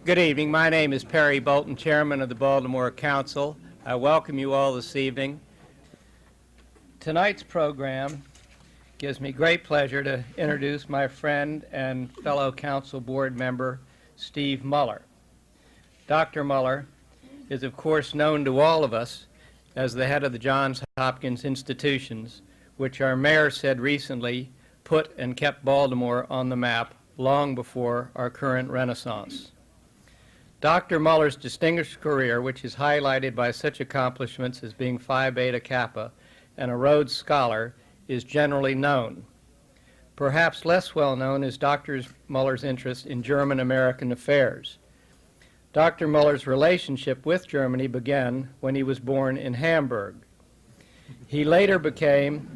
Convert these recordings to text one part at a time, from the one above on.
Good evening. My name is Perry Bolton, Chairman of the Baltimore Council. I welcome you all this evening. Tonight's program gives me great pleasure to introduce my friend and fellow council board member, Steve Muller. Dr. Muller is, of course, known to all of us as the head of the Johns Hopkins institutions, which our mayor said recently put and kept Baltimore on the map long before our current renaissance. Dr. Muller's distinguished career, which is highlighted by such accomplishments as being Phi Beta Kappa and a Rhodes Scholar, is generally known. Perhaps less well known is Dr. Muller's interest in German-American affairs. Dr. Muller's relationship with Germany began when he was born in Hamburg. He later became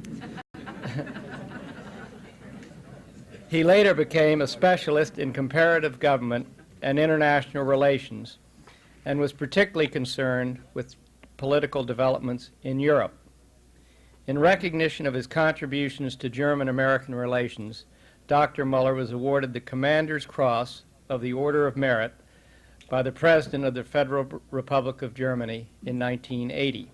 a specialist in comparative government and international relations, and was particularly concerned with political developments in Europe. In recognition of his contributions to German-American relations, Dr. Muller was awarded the Commander's Cross of the Order of Merit by the President of the Federal Republic of Germany in 1980.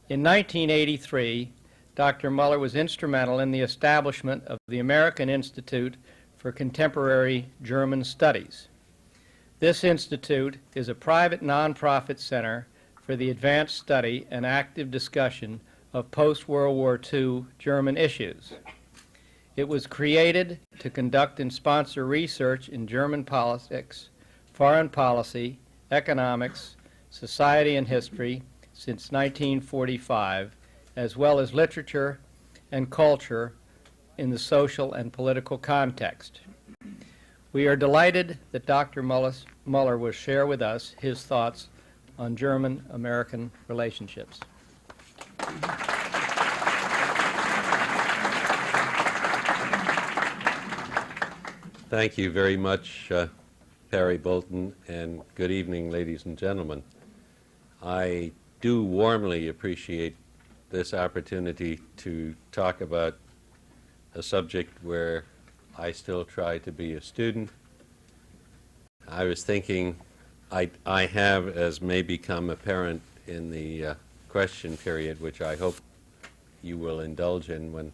In 1983, Dr. Muller was instrumental in the establishment of the American Institute for Contemporary German Studies. This institute is a private nonprofit center for the advanced study and active discussion of post-World War II German issues. It was created to conduct and sponsor research in German politics, foreign policy, economics, society and history since 1945, as well as literature and culture in the social and political context. We are delighted that Dr. Muller will share with us his thoughts on German-American relationships. Thank you very much, Perry Bolton, and good evening, ladies and gentlemen. I do warmly appreciate this opportunity to talk about a subject where I still try to be a student. I was thinking I have, as may become apparent in the question period, which I hope you will indulge in when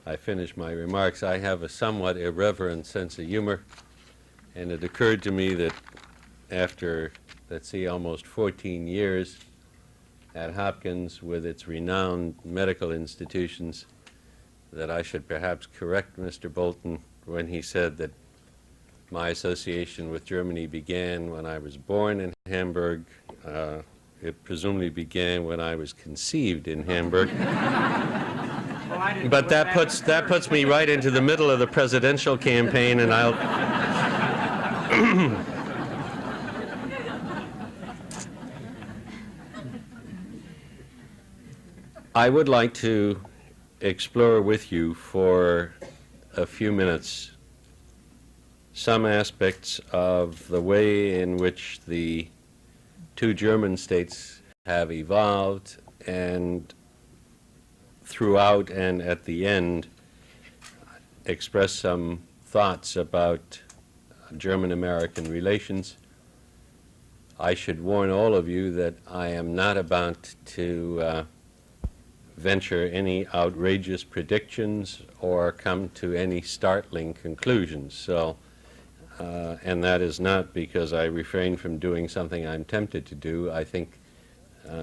I finish my remarks, I have a somewhat irreverent sense of humor, and it occurred to me that after, let's see, almost 14 years at Hopkins with its renowned medical institutions, that I should perhaps correct Mr. Bolton when he said that my association with Germany began when I was born in Hamburg. It presumably began when I was conceived in Hamburg. But that puts me right into the middle of the presidential campaign, and I would like to explore with you for a few minutes some aspects of the way in which the two German states have evolved, and throughout and at the end express some thoughts about German-American relations. I should warn all of you that I am not about to venture any outrageous predictions or come to any startling conclusions. So, and that is not because I refrain from doing something I'm tempted to do. I think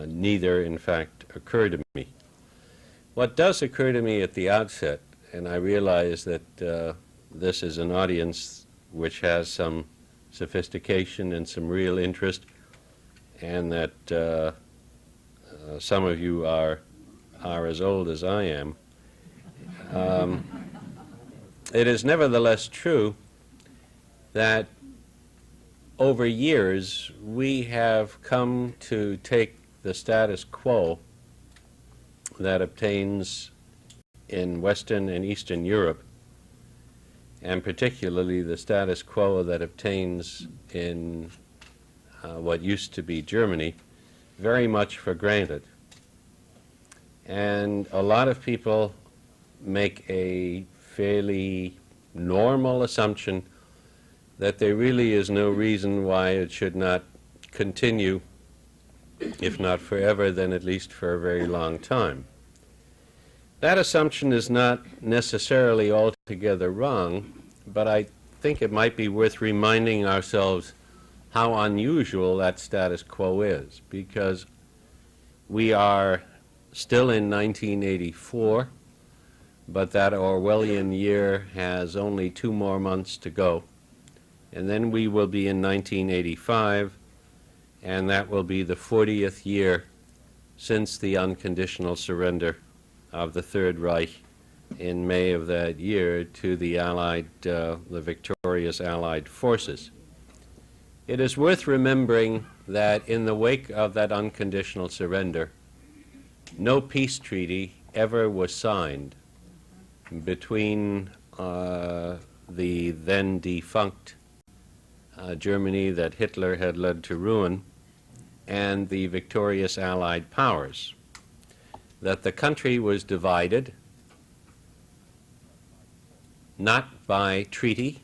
neither, in fact, occur to me. What does occur to me at the outset, and I realize that this is an audience which has some sophistication and some real interest, and that some of you are as old as I am. It is nevertheless true that over years we have come to take the status quo that obtains in Western and Eastern Europe, and particularly the status quo that obtains in what used to be Germany, very much for granted. And a lot of people make a fairly normal assumption that there really is no reason why it should not continue, if not forever, then at least for a very long time. That assumption is not necessarily altogether wrong, but I think it might be worth reminding ourselves how unusual that status quo is, because we are still in 1984, but that Orwellian year has only 2 more months to go. And then we will be in 1985, and that will be the 40th year since the unconditional surrender of the Third Reich in May of that year to the the victorious Allied forces. It is worth remembering that in the wake of that unconditional surrender, no peace treaty ever was signed between the then defunct Germany that Hitler had led to ruin and the victorious Allied powers. That the country was divided not by treaty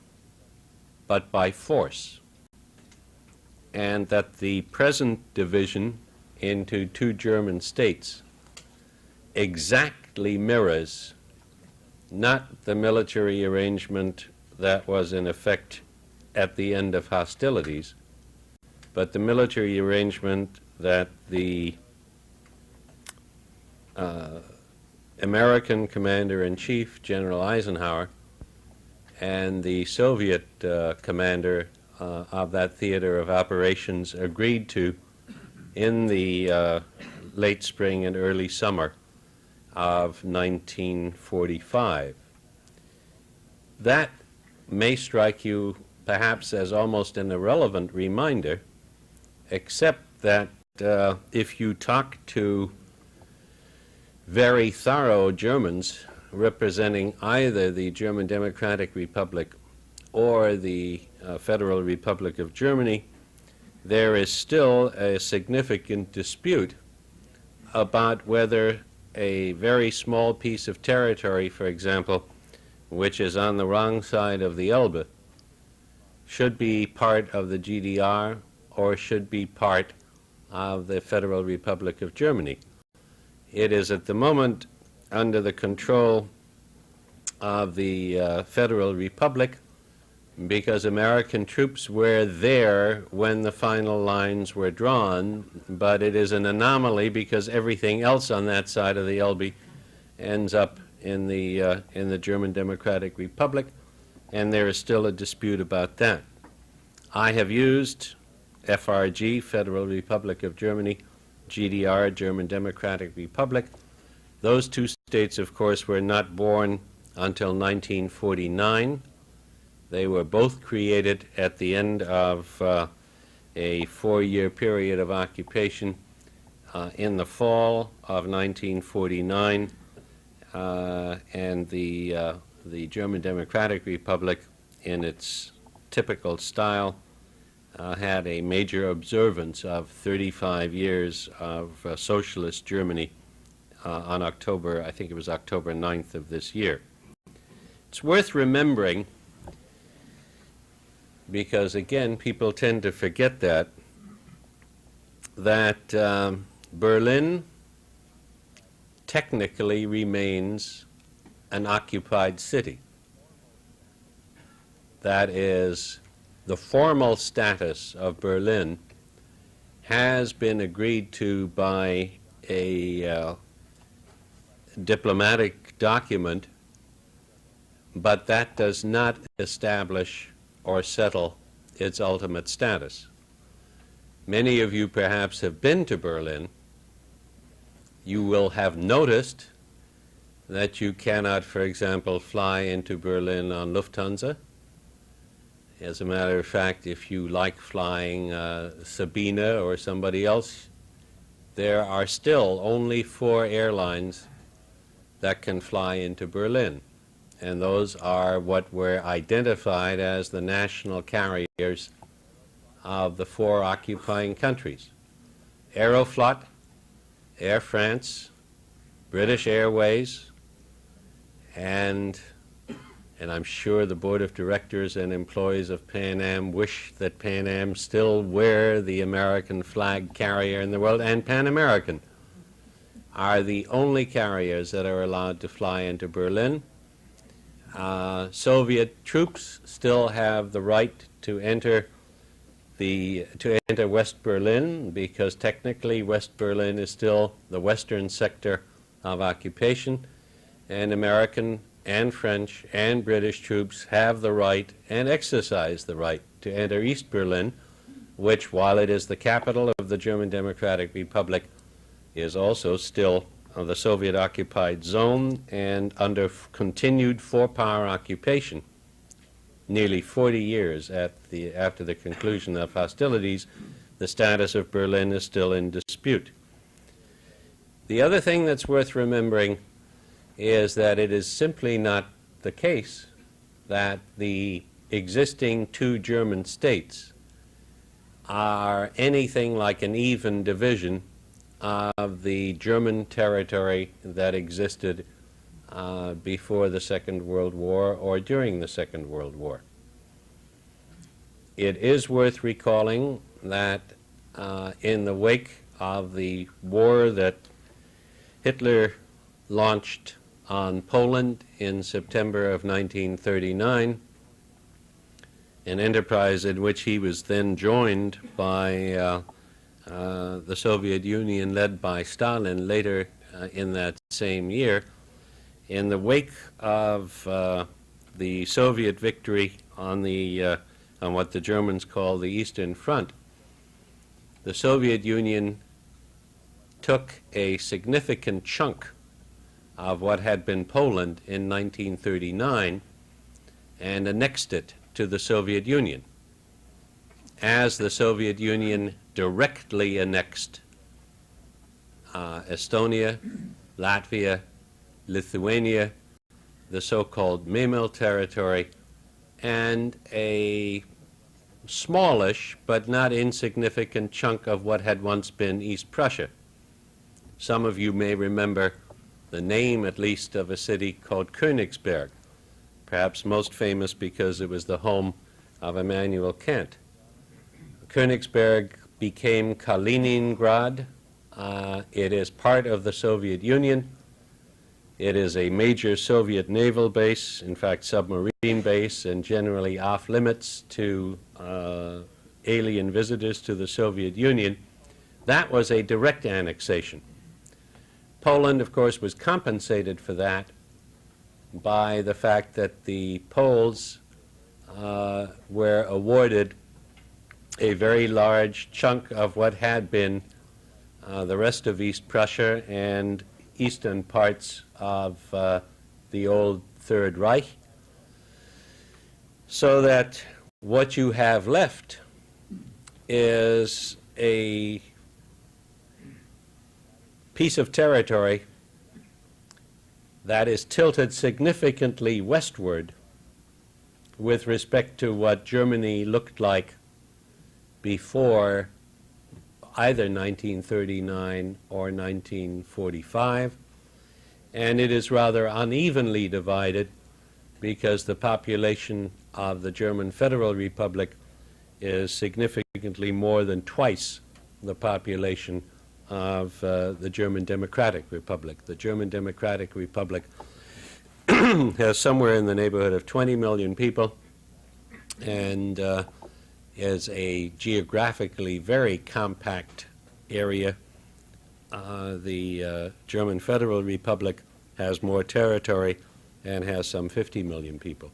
but by force, and that the present division into 2 German states exactly mirrors not the military arrangement that was in effect at the end of hostilities, but the military arrangement that the American Commander-in-Chief, General Eisenhower, and the Soviet commander of that theater of operations agreed to in the late spring and early summer of 1945. That may strike you perhaps as almost an irrelevant reminder, except that if you talk to very thorough Germans representing either the German Democratic Republic or the Federal Republic of Germany, there is still a significant dispute about whether a very small piece of territory, for example, which is on the wrong side of the Elbe, should be part of the GDR or should be part of the Federal Republic of Germany. It is at the moment under the control of the Federal Republic because American troops were there when the final lines were drawn, but it is an anomaly because everything else on that side of the Elbe ends up in the German Democratic Republic, and there is still a dispute about that. I have used FRG, Federal Republic of Germany, GDR, German Democratic Republic. Those 2 states, of course, were not born until 1949. They were both created at the end of a 4-year period of occupation in the fall of 1949, and the German Democratic Republic, in its typical style, had a major observance of 35 years of socialist Germany on October, I think it was October 9th of this year. It's worth remembering, because again, people tend to forget that Berlin technically remains an occupied city. That is, the formal status of Berlin has been agreed to by a diplomatic document, but that does not establish or settle its ultimate status. Many of you perhaps have been to Berlin. You will have noticed that you cannot, for example, fly into Berlin on Lufthansa. As a matter of fact, if you like flying Sabine or somebody else, there are still only 4 airlines that can fly into Berlin. And those are what were identified as the national carriers of the 4 occupying countries: Aeroflot, Air France, British Airways, and and I'm sure the board of directors and employees of Pan Am wish that Pan Am still wear the American flag carrier in the world, and Pan American are the only carriers that are allowed to fly into Berlin. Soviet troops still have the right to enter West Berlin, because technically West Berlin is still the western sector of occupation, and American and French and British troops have the right and exercise the right to enter East Berlin, which, while it is the capital of the German Democratic Republic, is also still the Soviet-occupied zone and under continued four-power occupation. Nearly 40 years after the conclusion of hostilities, the status of Berlin is still in dispute. The other thing that's worth remembering is that it is simply not the case that the existing two German states are anything like an even division of the German territory that existed before the Second World War or during the Second World War. It is worth recalling that in the wake of the war that Hitler launched on Poland in September of 1939, an enterprise in which he was then joined by the Soviet Union led by Stalin later in that same year. In the wake of the Soviet victory on what the Germans call the Eastern Front, the Soviet Union took a significant chunk of what had been Poland in 1939 and annexed it to the Soviet Union. As the Soviet Union directly annexed Estonia, Latvia, Lithuania, the so-called Memel territory, and a smallish but not insignificant chunk of what had once been East Prussia. Some of you may remember the name, at least, of a city called Königsberg, perhaps most famous because it was the home of Immanuel Kant. Königsberg became Kaliningrad. It is part of the Soviet Union. It is a major Soviet naval base, in fact submarine base, and generally off limits to alien visitors to the Soviet Union. That was a direct annexation. Poland, of course, was compensated for that by the fact that the Poles were awarded a very large chunk of what had been the rest of East Prussia and eastern parts of the old Third Reich, so that what you have left is a piece of territory that is tilted significantly westward with respect to what Germany looked like before either 1939 or 1945, and it is rather unevenly divided because the population of the German Federal Republic is significantly more than twice the population of the German Democratic Republic. The German Democratic Republic has somewhere in the neighborhood of 20 million people and is a geographically very compact area. The German Federal Republic has more territory and has some 50 million people.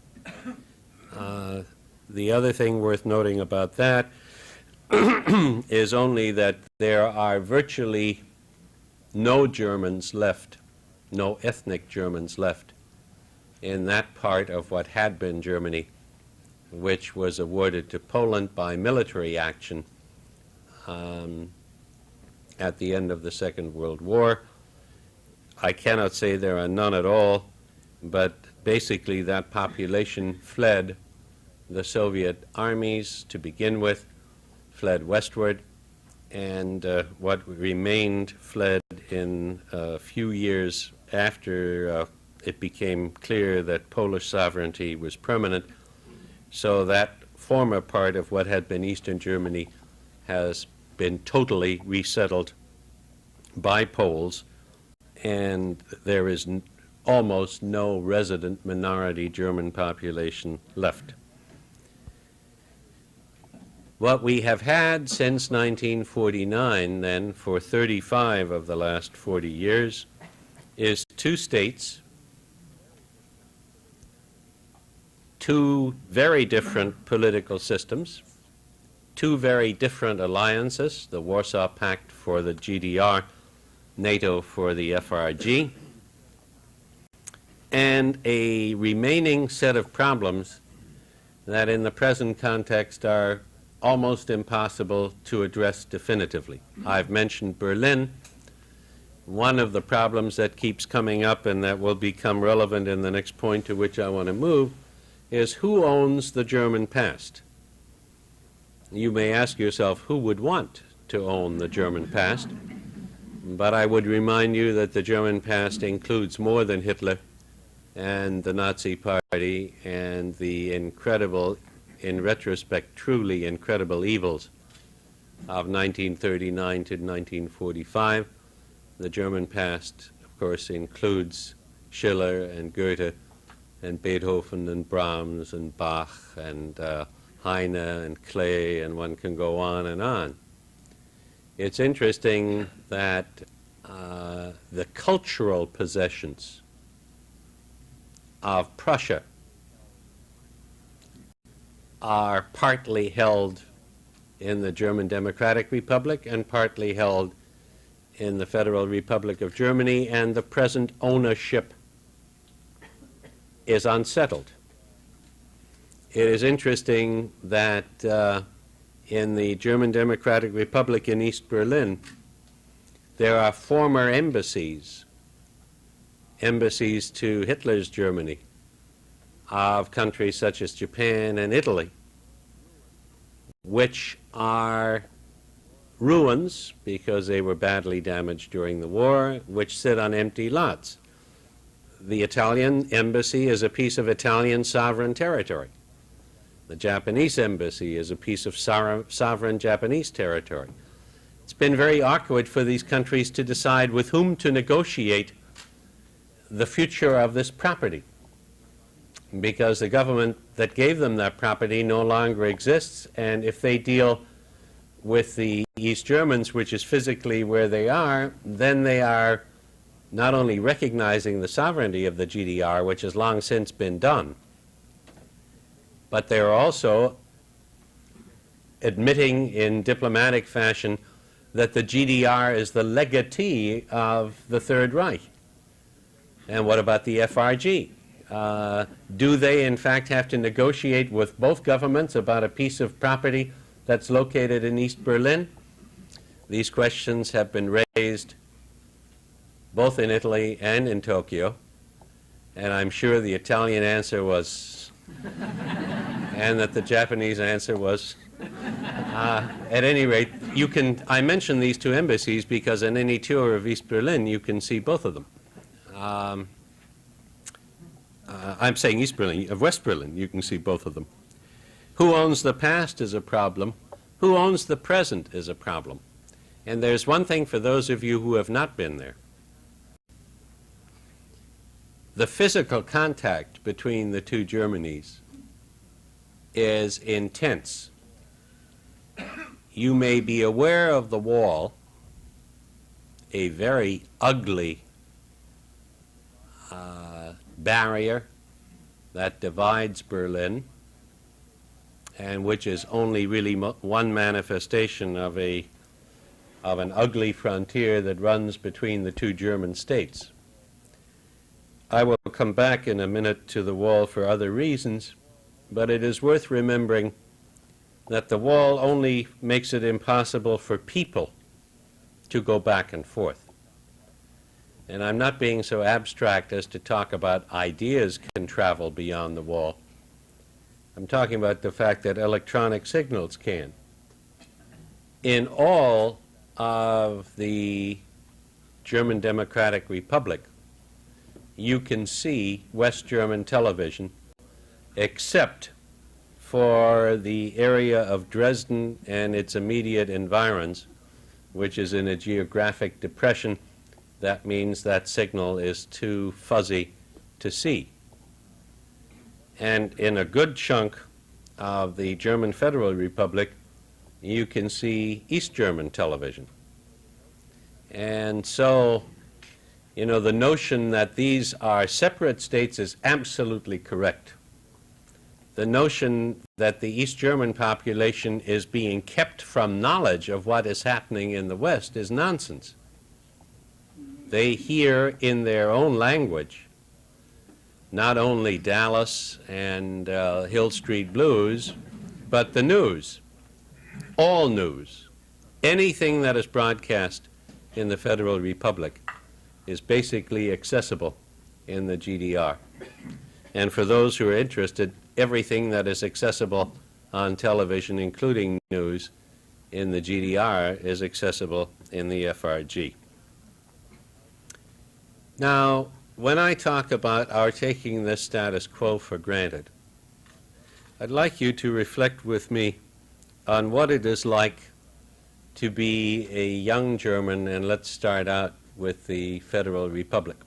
The other thing worth noting about that is only that there are virtually no Germans left, no ethnic Germans left in that part of what had been Germany, which was awarded to Poland by military action at the end of the Second World War. I cannot say there are none at all, but basically that population fled the Soviet armies to begin with, fled westward, and what remained fled in a few years after it became clear that Polish sovereignty was permanent, so that former part of what had been Eastern Germany has been totally resettled by Poles, and there is almost no resident minority German population left. What we have had since 1949, then, for 35 of the last 40 years, is two states, two very different political systems, two very different alliances, the Warsaw Pact for the GDR, NATO for the FRG, and a remaining set of problems that in the present context are almost impossible to address definitively. I've mentioned Berlin. One of the problems that keeps coming up and that will become relevant in the next point to which I want to move is who owns the German past? You may ask yourself, who would want to own the German past? But I would remind you that the German past includes more than Hitler and the Nazi Party and the incredible, in retrospect, truly incredible evils of 1939 to 1945. The German past, of course, includes Schiller and Goethe and Beethoven and Brahms and Bach and Heine and Klee, and one can go on and on. It's interesting that the cultural possessions of Prussia are partly held in the German Democratic Republic and partly held in the Federal Republic of Germany, and the present ownership is unsettled. It is interesting that in the German Democratic Republic in East Berlin, there are former embassies to Hitler's Germany, of countries such as Japan and Italy, which are ruins because they were badly damaged during the war, which sit on empty lots. The Italian embassy is a piece of Italian sovereign territory. The Japanese embassy is a piece of sovereign Japanese territory. It's been very awkward for these countries to decide with whom to negotiate the future of this property, because the government that gave them that property no longer exists, and if they deal with the East Germans, which is physically where they are, then they are not only recognizing the sovereignty of the GDR, which has long since been done, but they're also admitting in diplomatic fashion that the GDR is the legatee of the Third Reich. And what about the FRG? Do they, in fact, have to negotiate with both governments about a piece of property that's located in East Berlin? These questions have been raised both in Italy and in Tokyo, and I'm sure the Italian answer was, and that the Japanese answer was, at any rate, I mention these two embassies because in any tour of East Berlin, you can see both of them. I'm saying East Berlin. Of West Berlin, you can see both of them. Who owns the past is a problem. Who owns the present is a problem. And there's one thing for those of you who have not been there. The physical contact between the two Germanys is intense. You may be aware of the wall, a very ugly barrier that divides Berlin, and which is only really one manifestation of an ugly frontier that runs between the two German states. I will come back in a minute to the wall for other reasons, but it is worth remembering that the wall only makes it impossible for people to go back and forth. And I'm not being so abstract as to talk about ideas can travel beyond the wall. I'm talking about the fact that electronic signals can. In all of the German Democratic Republic, you can see West German television, except for the area of Dresden and its immediate environs, which is in a geographic depression. That means that signal is too fuzzy to see. And in a good chunk of the German Federal Republic, you can see East German television. And so, you know, the notion that these are separate states is absolutely correct. The notion that the East German population is being kept from knowledge of what is happening in the West is nonsense. They hear in their own language not only Dallas and Hill Street Blues, but the news, all news. Anything that is broadcast in the Federal Republic is basically accessible in the GDR. And for those who are interested, everything that is accessible on television, including news, in the GDR is accessible in the FRG. Now, when I talk about our taking this status quo for granted, I'd like you to reflect with me on what it is like to be a young German, and let's start out with the Federal Republic.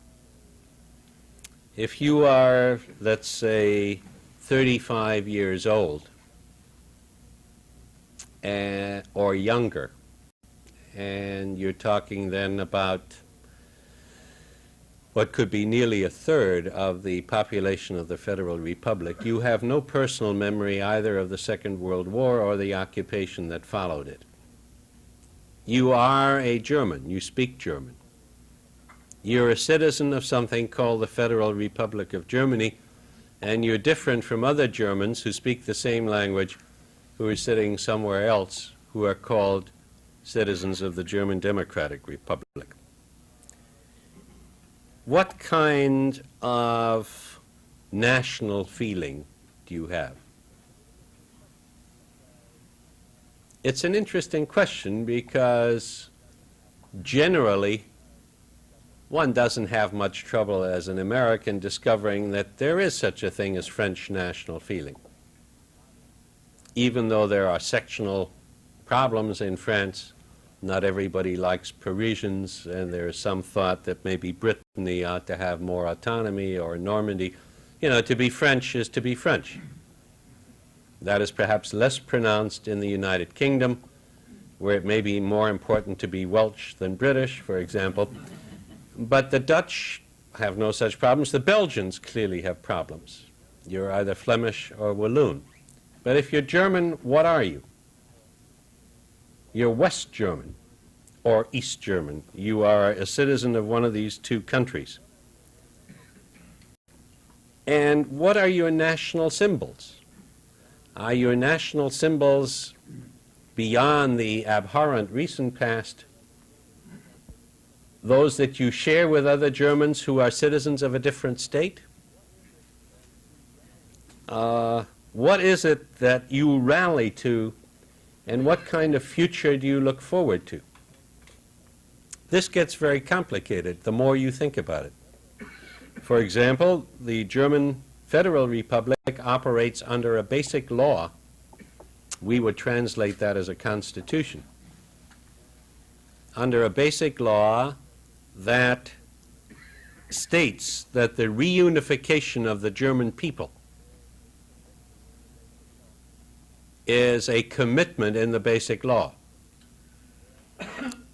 If you are, let's say, 35 years old or younger, and you're talking then about what could be nearly a third of the population of the Federal Republic, you have no personal memory either of the Second World War or the occupation that followed it. You are a German. You speak German. You're a citizen of something called the Federal Republic of Germany, and you're different from other Germans who speak the same language who are sitting somewhere else, who are called citizens of the German Democratic Republic. What kind of national feeling do you have? It's an interesting question because generally one doesn't have much trouble as an American discovering that there is such a thing as French national feeling. Even though there are sectional problems in France, not everybody likes Parisians, and there is some thought that maybe Brittany ought to have more autonomy, or Normandy. You know, to be French is to be French. That is perhaps less pronounced in the United Kingdom, where it may be more important to be Welsh than British, for example. But the Dutch have no such problems. The Belgians clearly have problems. You're either Flemish or Walloon. But if you're German, what are you? You're West German or East German. You are a citizen of one of these two countries. And what are your national symbols? Are your national symbols beyond the abhorrent recent past those that you share with other Germans who are citizens of a different state? What is it that you rally to, and what kind of future do you look forward to? This gets very complicated the more you think about it. For example, the German Federal Republic operates under a basic law. We would translate that as a constitution. Under a basic law that states that the reunification of the German people is a commitment in the basic law.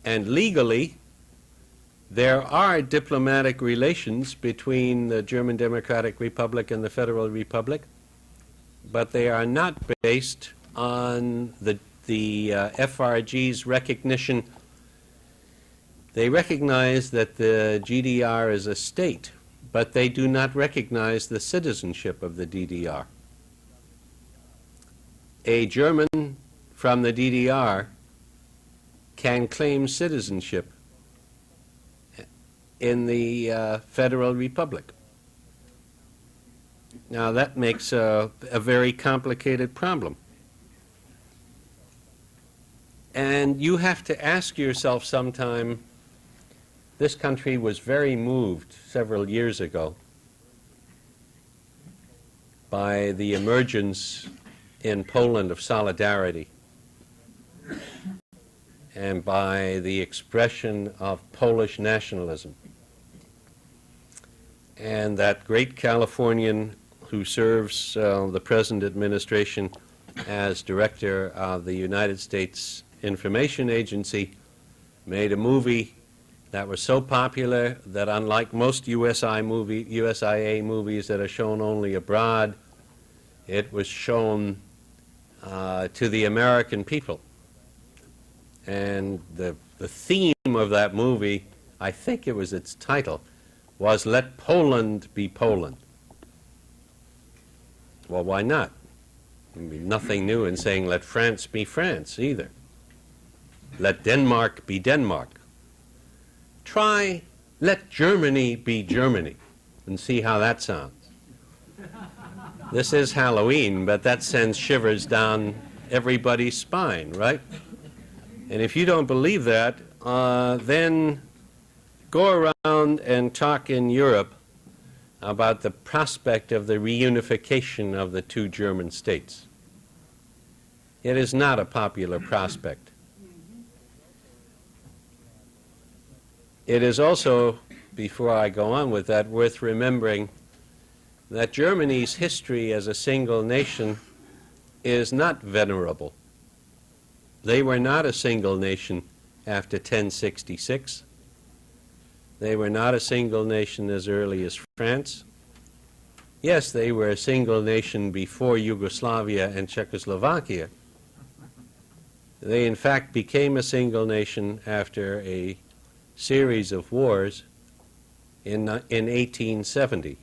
And legally, there are diplomatic relations between the German Democratic Republic and the Federal Republic, but they are not based on the FRG's recognition. They recognize that the GDR is a state, but they do not recognize the citizenship of the DDR. A German from the DDR can claim citizenship in the Federal Republic. Now that makes a very complicated problem. And you have to ask yourself sometime, This country was very moved several years ago by the emergence in Poland of solidarity and by the expression of Polish nationalism. And that great Californian who serves the present administration as director of the United States Information Agency made a movie that was so popular that, unlike most USIA movies that are shown only abroad, it was shown to the American people. And the theme of that movie, I think it was its title, was "Let Poland be Poland." Well, why not? I mean, nothing new in saying "Let France be France" either. Let Denmark be Denmark. Try "Let Germany be Germany" and see how that sounds. This is Halloween, but that sends shivers down everybody's spine, right? And if you don't believe that, then go around and talk in Europe about the prospect of the reunification of the two German states. It is not a popular prospect. It is also, before I go on with that, worth remembering that Germany's history as a single nation is not venerable. They were not a single nation after 1066. They were not a single nation as early as France. Yes, they were a single nation before Yugoslavia and Czechoslovakia. They, in fact, became a single nation after a series of wars in 1870.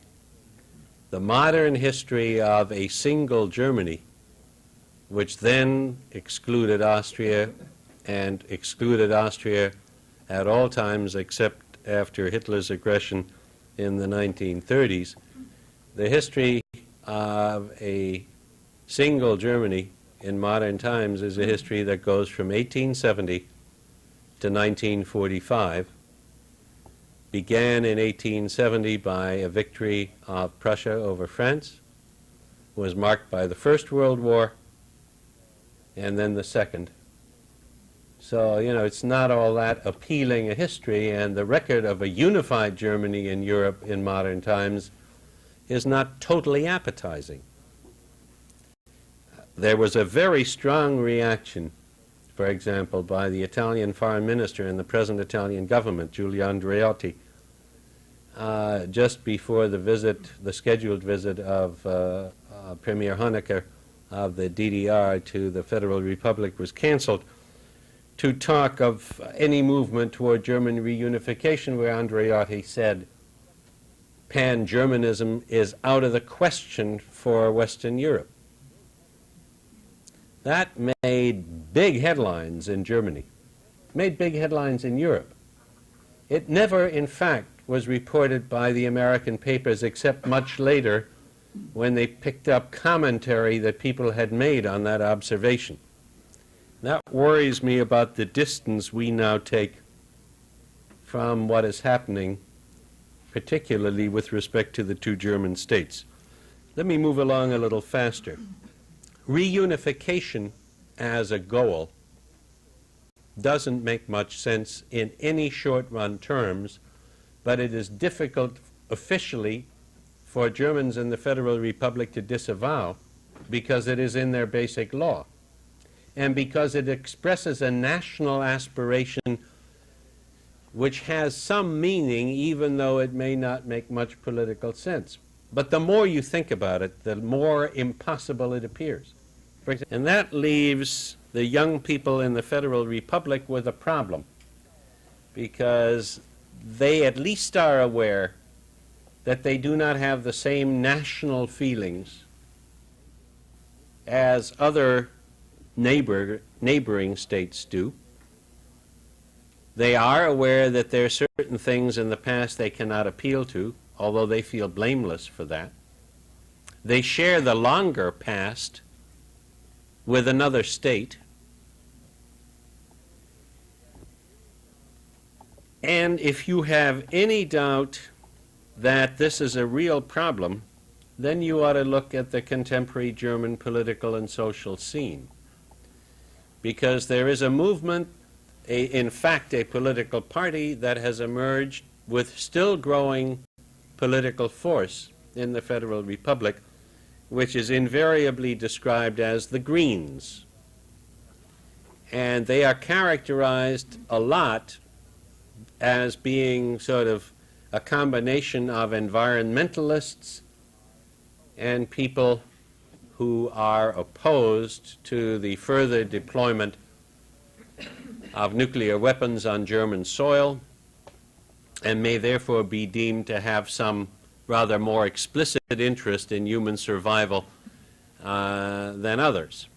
The modern history of a single Germany, which then excluded Austria and excluded Austria at all times except after Hitler's aggression in the 1930s, the history of a single Germany in modern times is a history that goes from 1870 to 1945, began in 1870 by a victory of Prussia over France, was marked by the First World War, and then the Second. So, you know, it's not all that appealing a history, and the record of a unified Germany in Europe in modern times is not totally appetizing. There was a very strong reaction, for example, by the Italian foreign minister in the present Italian government, Giulio Andreotti, just before the scheduled visit of Premier Honecker of the DDR to the Federal Republic was canceled, to talk of any movement toward German reunification, where Andreotti said, "Pan-Germanism is out of the question for Western Europe." That made big headlines in Germany, made big headlines in Europe. It never, in fact, was reported by the American papers except much later, when they picked up commentary that people had made on that observation. That worries me about the distance we now take from what is happening, particularly with respect to the two German states. Let me move along a little faster. Reunification as a goal doesn't make much sense in any short-run terms, but it is difficult officially for Germans in the Federal Republic to disavow, because it is in their basic law, and because it expresses a national aspiration which has some meaning, even though it may not make much political sense. But the more you think about it, the more impossible it appears. And that leaves the young people in the Federal Republic with a problem, because they at least are aware that they do not have the same national feelings as other neighboring states do. They are aware that there are certain things in the past they cannot appeal to, although they feel blameless for that. They share the longer past with another state. And if you have any doubt that this is a real problem, then you ought to look at the contemporary German political and social scene. Because there is a movement, in fact a political party, that has emerged with still growing political force in the Federal Republic, which is invariably described as the Greens. And they are characterized a lot as being sort of a combination of environmentalists and people who are opposed to the further deployment of nuclear weapons on German soil, and may therefore be deemed to have some rather more explicit interest in human survival than others.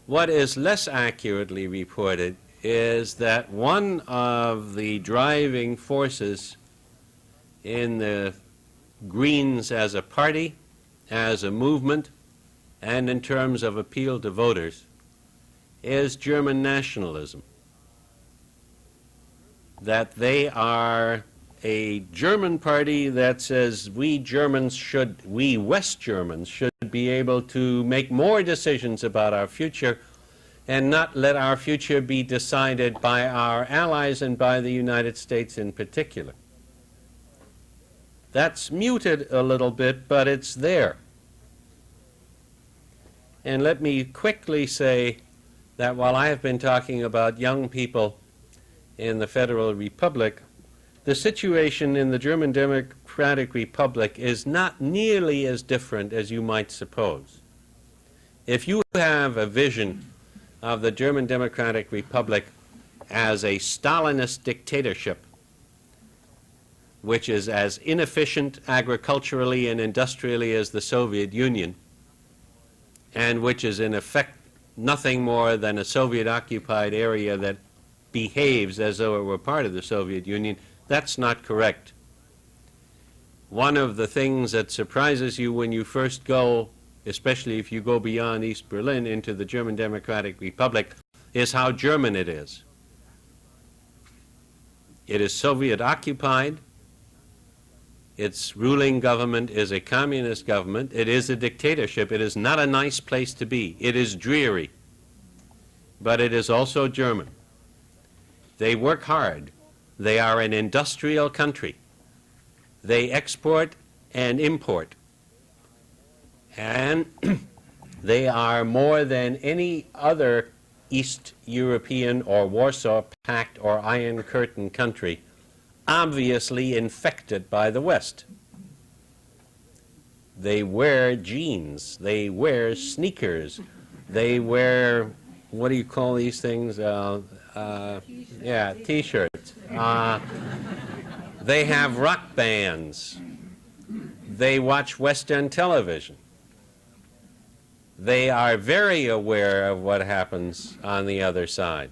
What is less accurately reported is that one of the driving forces in the Greens as a party, as a movement, and in terms of appeal to voters, is German nationalism. That they are a German party that says we West Germans should be able to make more decisions about our future and not let our future be decided by our allies and by the United States in particular. That's muted a little bit, but it's there. And let me quickly say that while I have been talking about young people in the Federal Republic, the situation in the German Democratic Republic is not nearly as different as you might suppose. If you have a vision of the German Democratic Republic as a Stalinist dictatorship, which is as inefficient agriculturally and industrially as the Soviet Union, and which is in effect nothing more than a Soviet-occupied area that behaves as though it were part of the Soviet Union, that's not correct. One of the things that surprises you when you first go, especially if you go beyond East Berlin into the German Democratic Republic, is how German it is. It is Soviet-occupied. Its ruling government is a communist government. It is a dictatorship. It is not a nice place to be. It is dreary. But it is also German. They work hard. They are an industrial country. They export and import. And they are more than any other East European or Warsaw Pact or Iron Curtain country obviously infected by the West. They wear jeans. They wear sneakers. They wear, what do you call these things? Yeah, T-shirts. They have rock bands. They watch Western television. They are very aware of what happens on the other side.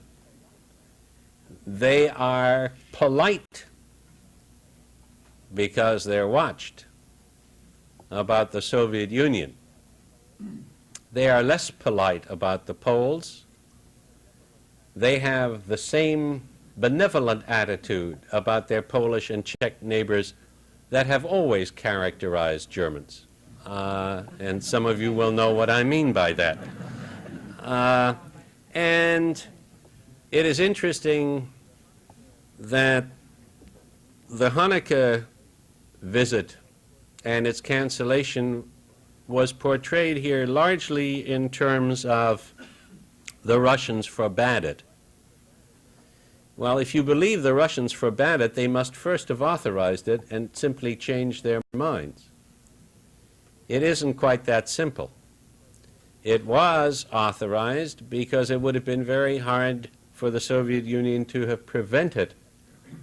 They are polite because they're watched about the Soviet Union. They are less polite about the Poles. They have the same benevolent attitude about their Polish and Czech neighbors that have always characterized Germans. And some of you will know what I mean by that. And it is interesting that the Hanukkah visit and its cancellation was portrayed here largely in terms of the Russians forbade it. Well, if you believe the Russians forbade it, they must first have authorized it and simply changed their minds. It isn't quite that simple. It was authorized because it would have been very hard for the Soviet Union to have prevented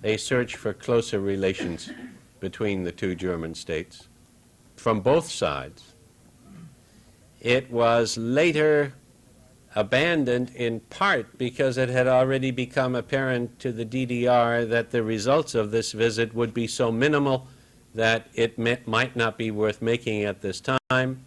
a search for closer relations between the two German states from both sides. It was later abandoned in part because it had already become apparent to the DDR that the results of this visit would be so minimal that it might not be worth making at this time.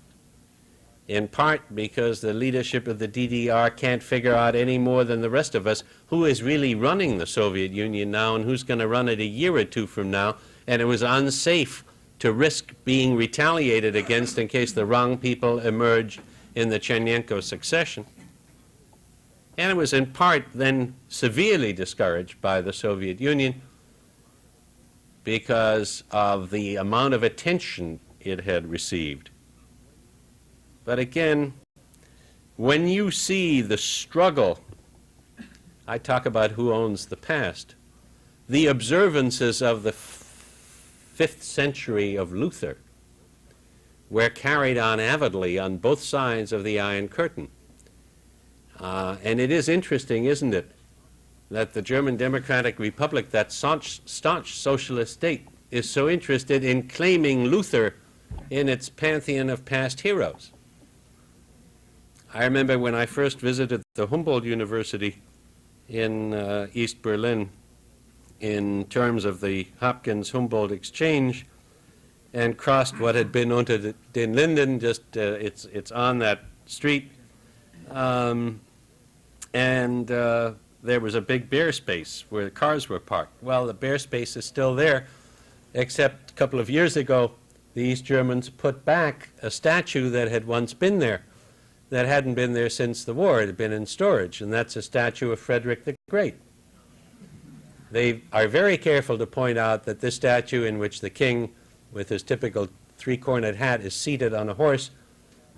in part because the leadership of the DDR can't figure out any more than the rest of us who is really running the Soviet Union now and who's going to run it a year or two from now, and it was unsafe to risk being retaliated against in case the wrong people emerge in the Chernenko succession. And it was in part then severely discouraged by the Soviet Union because of the amount of attention it had received. But again, when you see the struggle, I talk about who owns the past, the observances of the 5th century of Luther were carried on avidly on both sides of the Iron Curtain. And it is interesting, isn't it, that the German Democratic Republic, that staunch socialist state, is so interested in claiming Luther in its pantheon of past heroes. I remember when I first visited the Humboldt University in East Berlin in terms of the Hopkins-Humboldt exchange and crossed what had been Unter den Linden, just it's on that street, and there was a big bare space where the cars were parked. Well, the bare space is still there, except a couple of years ago, the East Germans put back a statue that had once been there, that hadn't been there since the war. It had been in storage, and that's a statue of Frederick the Great. They are very careful to point out that this statue, in which the king, with his typical three-cornered hat, is seated on a horse,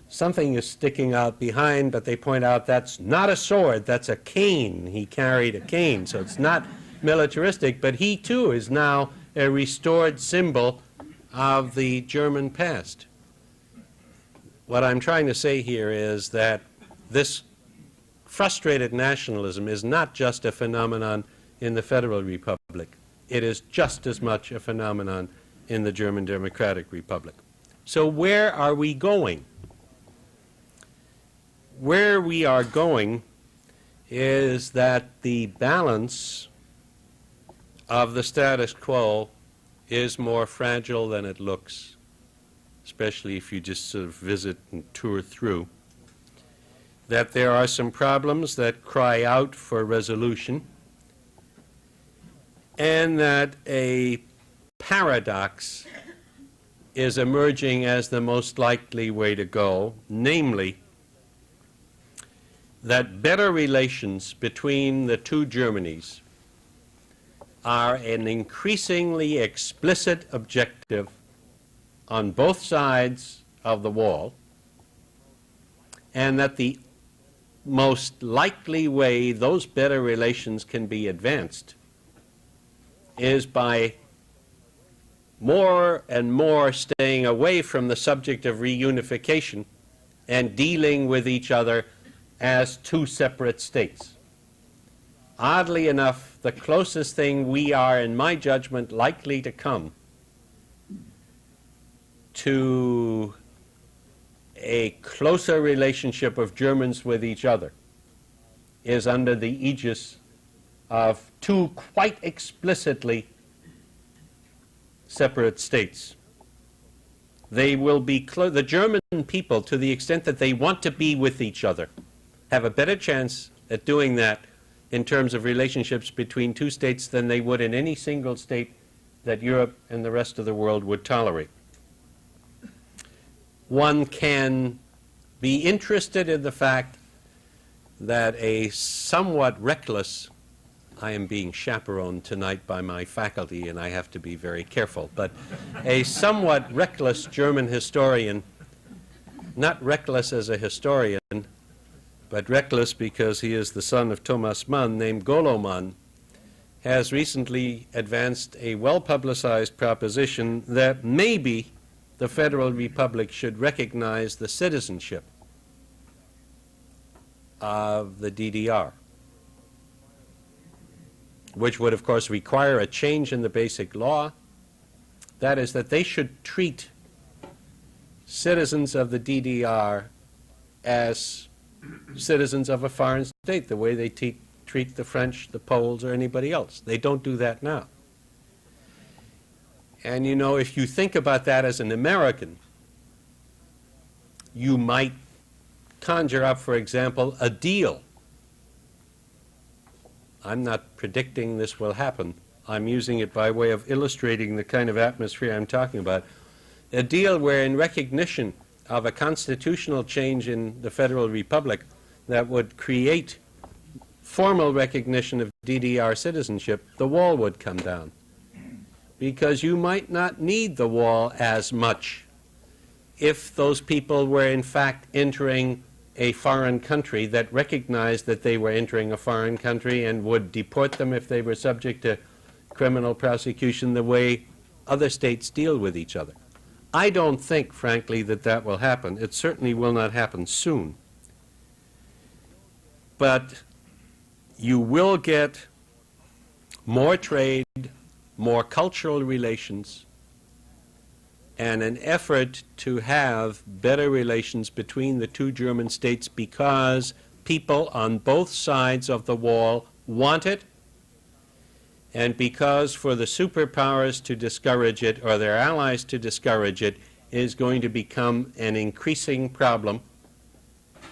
something is sticking out behind, but they point out that's not a sword, that's a cane. He carried a cane, so it's not militaristic, but he too is now a restored symbol of the German past. What I'm trying to say here is that this frustrated nationalism is not just a phenomenon in the Federal Republic. It is just as much a phenomenon in the German Democratic Republic. So where are we going? Where we are going is that the balance of the status quo is more fragile than it looks, especially if you just sort of visit and tour through, that there are some problems that cry out for resolution, and that a paradox is emerging as the most likely way to go, namely that better relations between the two Germanys are an increasingly explicit objective on both sides of the wall, and that the most likely way those better relations can be advanced is by more and more staying away from the subject of reunification and dealing with each other as two separate states. Oddly enough, the closest thing we are, in my judgment, likely to come to a closer relationship of Germans with each other is under the aegis of two quite explicitly separate states. They will be the German people, to the extent that they want to be with each other, have a better chance at doing that in terms of relationships between two states than they would in any single state that Europe and the rest of the world would tolerate. One can be interested in the fact that a somewhat reckless, I am being chaperoned tonight by my faculty and I have to be very careful, but a somewhat reckless German historian, not reckless as a historian, but reckless because he is the son of Thomas Mann, named Golo Mann, has recently advanced a well-publicized proposition that maybe the Federal Republic should recognize the citizenship of the DDR, which would, of course, require a change in the basic law. That is, that they should treat citizens of the DDR as citizens of a foreign state, the way they treat the French, the Poles, or anybody else. They don't do that now. And you know, if you think about that as an American, you might conjure up, for example, a deal. I'm not predicting this will happen. I'm using it by way of illustrating the kind of atmosphere I'm talking about. A deal where, in recognition of a constitutional change in the Federal Republic that would create formal recognition of DDR citizenship, the wall would come down. Because you might not need the wall as much if those people were in fact entering a foreign country that recognized that they were entering a foreign country and would deport them if they were subject to criminal prosecution the way other states deal with each other. I don't think, frankly, that that will happen. It certainly will not happen soon. But you will get more trade, more cultural relations, and an effort to have better relations between the two German states because people on both sides of the wall want it, and because for the superpowers to discourage it or their allies to discourage it is going to become an increasing problem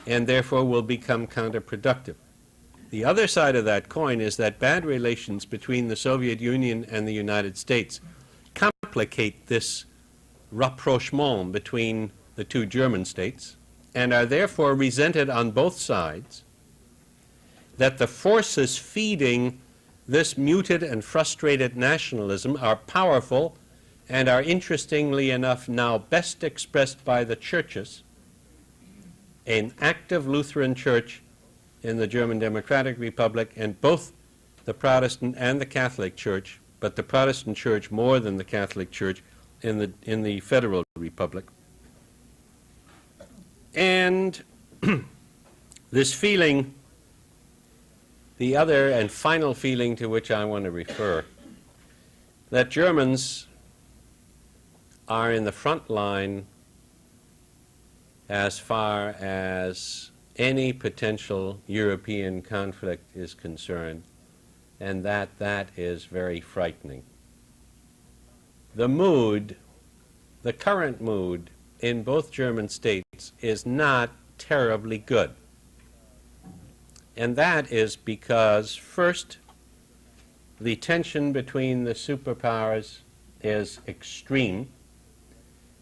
and therefore will become counterproductive. The other side of that coin is that bad relations between the Soviet Union and the United States complicate this rapprochement between the two German states and are therefore resented on both sides, that the forces feeding this muted and frustrated nationalism are powerful and are, interestingly enough, now best expressed by the churches. An active Lutheran church in the German Democratic Republic, and both the Protestant and the Catholic Church, but the Protestant Church more than the Catholic Church in the Federal Republic. And this feeling, the other and final feeling to which I want to refer, that Germans are in the front line as far as any potential European conflict is concerned, and that is very frightening. The mood, the current mood in both German states is not terribly good. And that is because, first, the tension between the superpowers is extreme,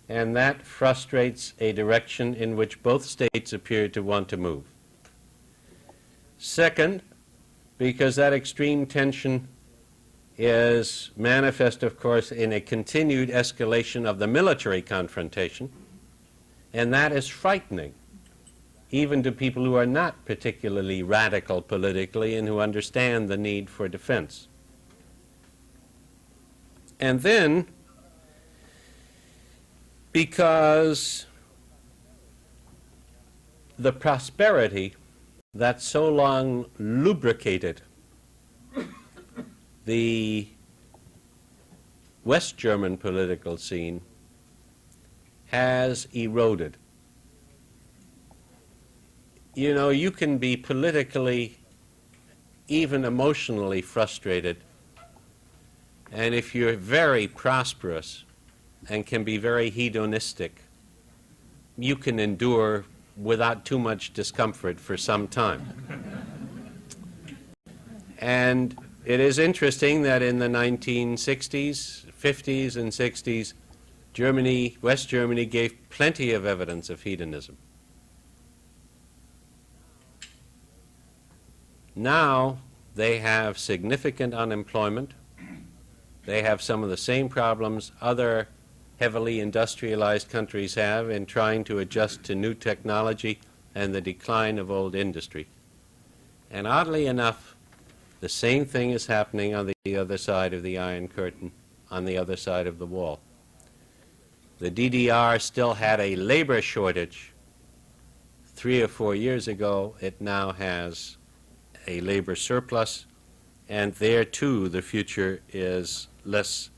and that frustrates a direction in which both states appear to want to move. Second, because that extreme tension is manifest, of course, in a continued escalation of the military confrontation, and that is frightening, even to people who are not particularly radical politically and who understand the need for defense. And then, because the prosperity that so long lubricated the West German political scene has eroded. You know, you can be politically, even emotionally frustrated, and if you're very prosperous and can be very hedonistic, you can endure without too much discomfort for some time. And it is interesting that in the 1960s, 50s, and 60s, Germany, West Germany, gave plenty of evidence of hedonism. Now they have significant unemployment. They have some of the same problems other heavily industrialized countries have in trying to adjust to new technology and the decline of old industry. And oddly enough, the same thing is happening on the other side of the Iron Curtain, on the other side of the wall. The DDR still had a labor shortage 3 or 4 years ago. It now has a labor surplus, and there too the future is less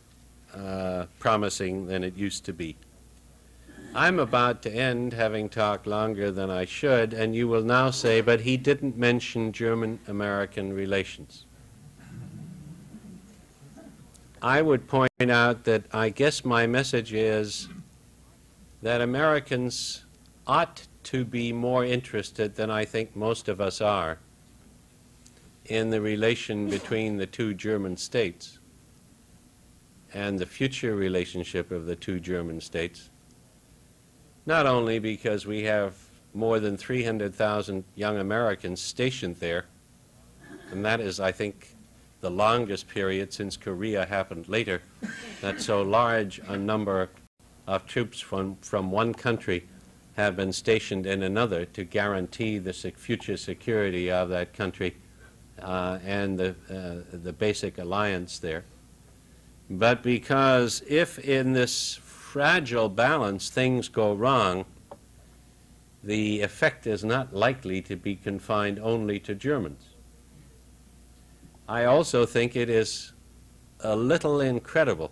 promising than it used to be. I'm about to end, having talked longer than I should, and you will now say, but he didn't mention German-American relations. I would point out that I guess my message is that Americans ought to be more interested than I think most of us are in the relation between the two German states and the future relationship of the two German states, not only because we have more than 300,000 young Americans stationed there, and that is, I think, the longest period since Korea happened later, that so large a number of troops from one country have been stationed in another to guarantee the future security of that country and the basic alliance there. But because if in this fragile balance things go wrong, the effect is not likely to be confined only to Germans. I also think it is a little incredible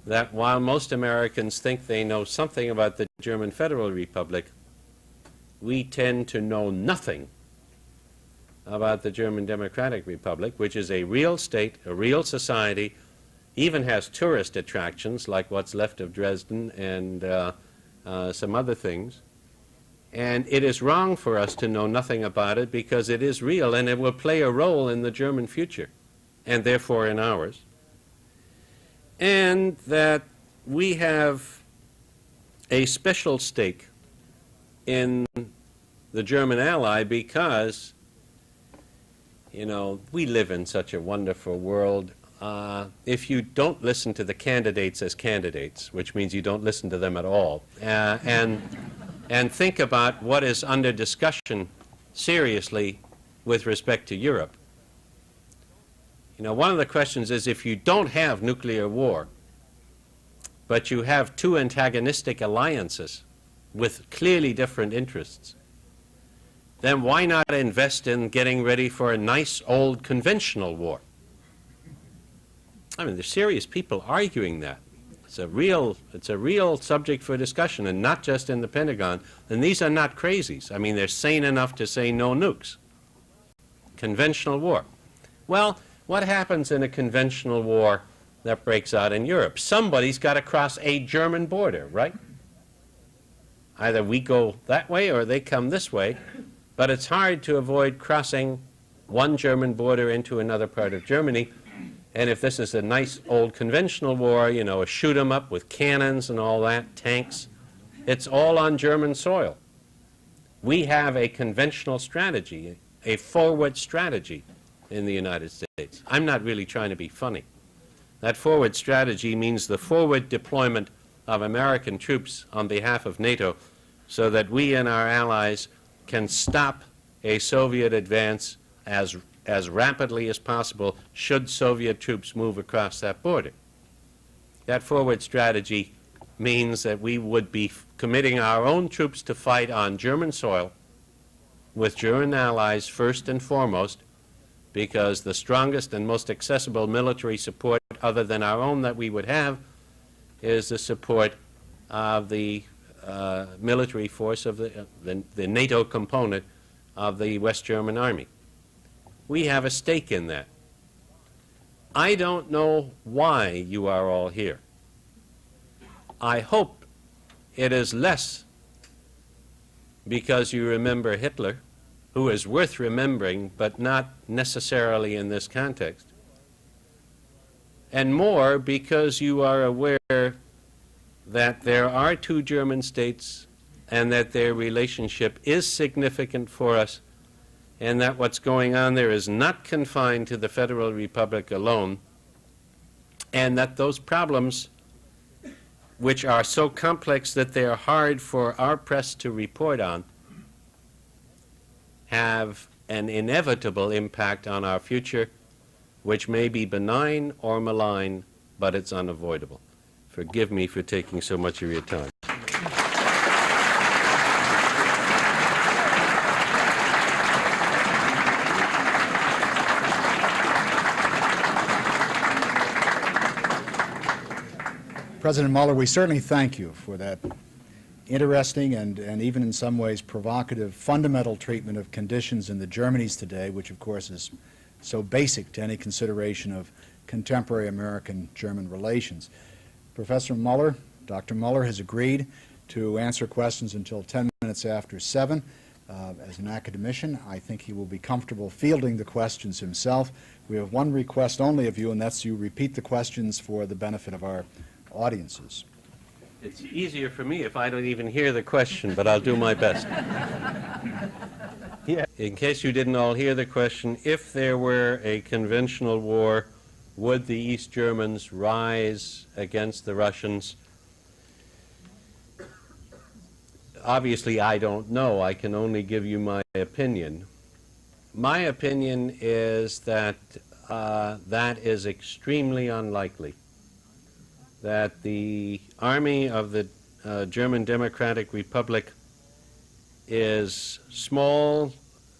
that while most Americans think they know something about the German Federal Republic, we tend to know nothing about the German Democratic Republic, which is a real state, a real society, even has tourist attractions like what's left of Dresden and some other things. And it is wrong for us to know nothing about it because it is real and it will play a role in the German future and therefore in ours. And that we have a special stake in the German ally because, you know, we live in such a wonderful world. If you don't listen to the candidates as candidates, which means you don't listen to them at all, and think about what is under discussion seriously with respect to Europe. You know, one of the questions is if you don't have nuclear war, but you have two antagonistic alliances with clearly different interests, then why not invest in getting ready for a nice old conventional war? I mean, there's serious people arguing that. It's a real subject for discussion, and not just in the Pentagon. And these are not crazies. I mean, they're sane enough to say no nukes. Conventional war. Well, what happens in a conventional war that breaks out in Europe? Somebody's got to cross a German border, right? Either we go that way or they come this way, but it's hard to avoid crossing one German border into another part of Germany. And if this is a nice old conventional war, you know, a shoot 'em up with cannons and all that, tanks, it's all on German soil. We have a conventional strategy, a forward strategy in the United States. I'm not really trying to be funny. That forward strategy means the forward deployment of American troops on behalf of NATO so that we and our allies can stop a Soviet advance as rapidly as possible should Soviet troops move across that border. That forward strategy means that we would be committing our own troops to fight on German soil with German allies first and foremost, because the strongest and most accessible military support other than our own that we would have is the support of the military force of the NATO component of the West German Army. We have a stake in that. I don't know why you are all here. I hope it is less because you remember Hitler, who is worth remembering, but not necessarily in this context, and more because you are aware that there are two German states and that their relationship is significant for us, and that what's going on there is not confined to the Federal Republic alone, and that those problems, which are so complex that they are hard for our press to report on, have an inevitable impact on our future, which may be benign or malign, but it's unavoidable. Forgive me for taking so much of your time. President Muller, we certainly thank you for that interesting and even in some ways provocative fundamental treatment of conditions in the Germanys today, which of course is so basic to any consideration of contemporary American-German relations. Professor Muller, Dr. Muller has agreed to answer questions until 10 minutes after 7. As an academician, I think he will be comfortable fielding the questions himself. We have one request only of you, and that's you repeat the questions for the benefit of our audiences. It's easier for me if I don't even hear the question, but I'll do my best. Yeah. In case you didn't all hear the question, if there were a conventional war, would the East Germans rise against the Russians? Obviously, I don't know. I can only give you my opinion. My opinion is that that is extremely unlikely. That the army of the German Democratic Republic is small,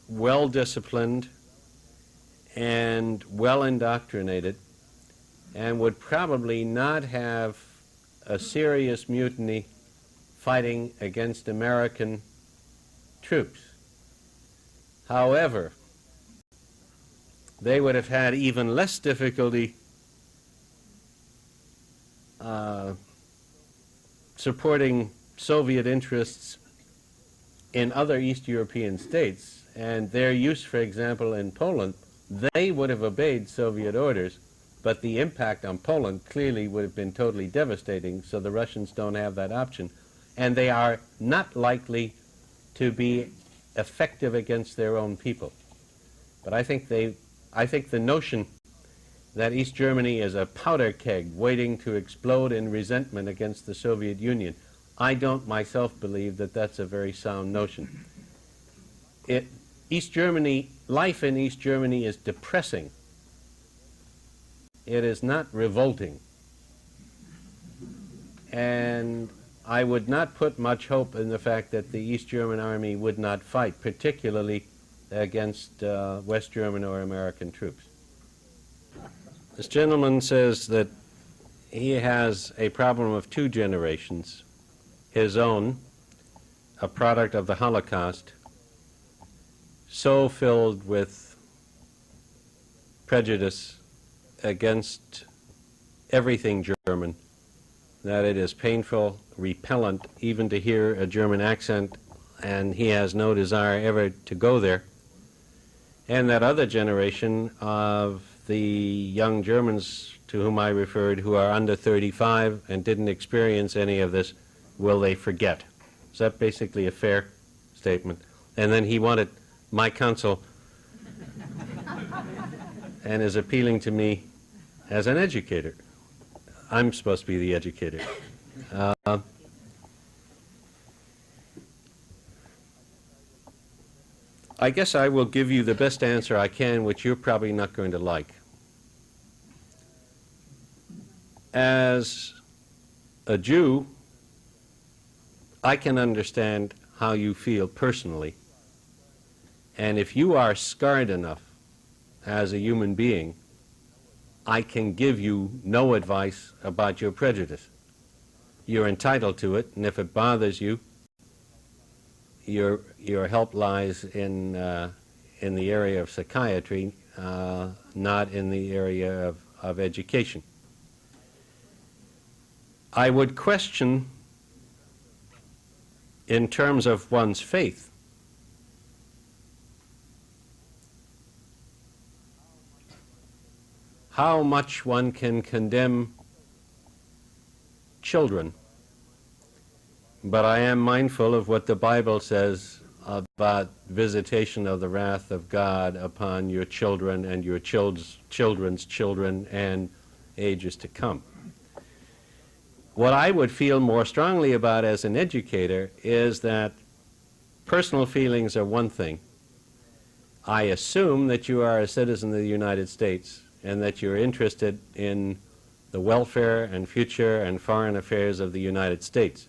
well-disciplined, and well-indoctrinated, and would probably not have a serious mutiny fighting against American troops. However, they would have had even less difficulty supporting Soviet interests in other East European states, and their use, for example, in Poland, they would have obeyed Soviet orders, but the impact on Poland clearly would have been totally devastating, so the Russians don't have that option. And they are not likely to be effective against their own people. But I think the notion that East Germany is a powder keg waiting to explode in resentment against the Soviet Union, I don't myself believe that that's a very sound notion. East Germany, life in East Germany is depressing. It is not revolting. And I would not put much hope in the fact that the East German army would not fight, particularly against West German or American troops. This gentleman says that he has a problem of two generations. His own, a product of the Holocaust, so filled with prejudice against everything German that it is painful, repellent, even to hear a German accent, and he has no desire ever to go there. And that other generation of the young Germans to whom I referred, who are under 35 and didn't experience any of this, will they forget? Is that basically a fair statement? And then he wanted my counsel and is appealing to me as an educator. I'm supposed to be the educator. I guess I will give you the best answer I can, which you're probably not going to like. As a Jew, I can understand how you feel personally. And if you are scarred enough as a human being, I can give you no advice about your prejudice. You're entitled to it, and if it bothers you, your help lies in the area of psychiatry, not in the area of education. I would question, in terms of one's faith, how much one can condemn children. But I am mindful of what the Bible says about visitation of the wrath of God upon your children and your children's children and ages to come. What I would feel more strongly about as an educator is that personal feelings are one thing. I assume that you are a citizen of the United States and that you're interested in the welfare and future and foreign affairs of the United States.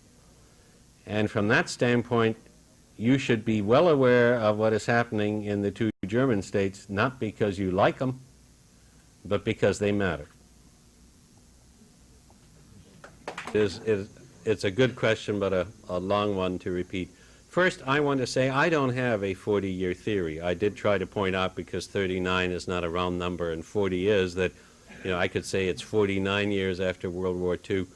And from that standpoint, you should be well aware of what is happening in the two German states, not because you like them, but because they matter. It's a good question, but a long one to repeat. First, I want to say I don't have a 40-year theory. I did try to point out, because 39 is not a round number and 40 is, that I could say it's 49 years after World War II.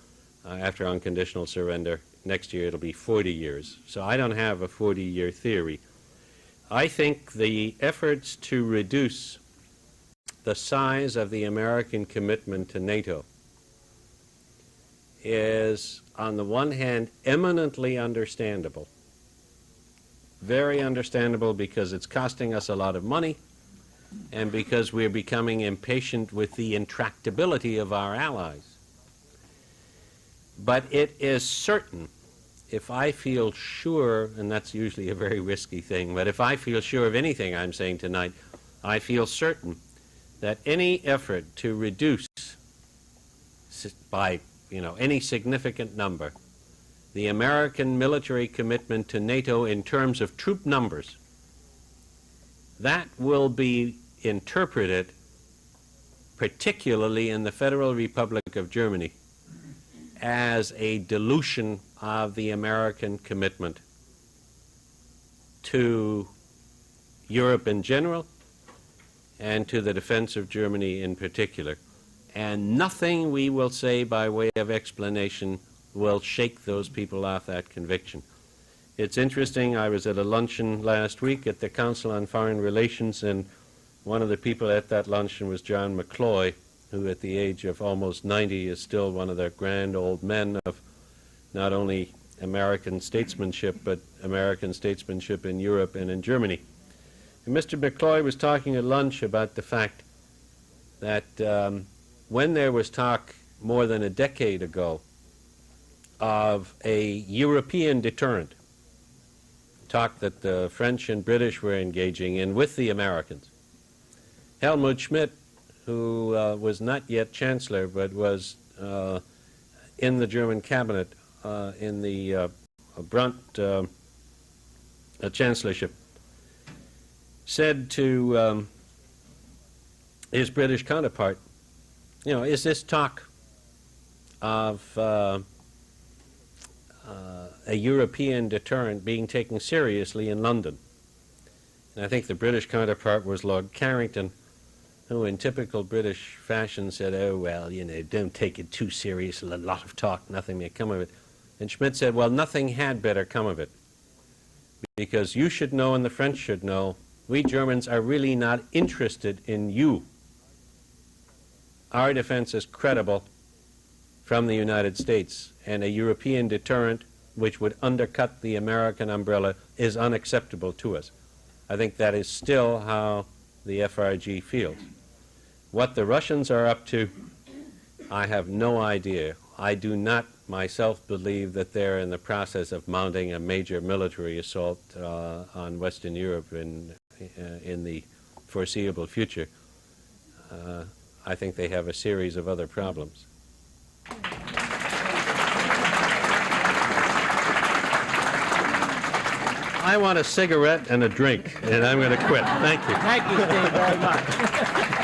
after unconditional surrender. Next year it'll be 40 years. So I don't have a 40-year theory. I think the efforts to reduce the size of the American commitment to NATO is, on the one hand, eminently understandable. Very understandable because it's costing us a lot of money and because we're becoming impatient with the intractability of our allies. But it is certain, if I feel sure, and that's usually a very risky thing, but if I feel sure of anything I'm saying tonight, I feel certain that any effort to reduce by any significant number the American military commitment to NATO in terms of troop numbers, that will be interpreted, particularly in the Federal Republic of Germany, as a dilution of the American commitment to Europe in general and to the defense of Germany in particular. And nothing we will say by way of explanation will shake those people off that conviction. It's interesting, I was at a luncheon last week at the Council on Foreign Relations, and one of the people at that luncheon was John McCloy, who at the age of almost 90 is still one of the grand old men of not only American statesmanship, but American statesmanship in Europe and in Germany. And Mr. McCloy was talking at lunch about the fact that when there was talk more than a decade ago of a European deterrent, talk that the French and British were engaging in with the Americans, Helmut Schmidt, who was not yet Chancellor but was in the German cabinet in the Brandt Chancellorship, said to his British counterpart, is this talk of a European deterrent being taken seriously in London? And I think the British counterpart was Lord Carrington, who in typical British fashion said, oh, well, don't take it too serious, a lot of talk, nothing may come of it. And Schmidt said, well, nothing had better come of it, because you should know and the French should know, we Germans are really not interested in you. Our defense is credible from the United States, and a European deterrent which would undercut the American umbrella is unacceptable to us. I think that is still how the FRG feels. What the Russians are up to, I have no idea. I do not myself believe that they're in the process of mounting a major military assault on Western Europe in the foreseeable future. I think they have a series of other problems. I want a cigarette and a drink, and I'm going to quit. Thank you. Thank you, Steve, very much.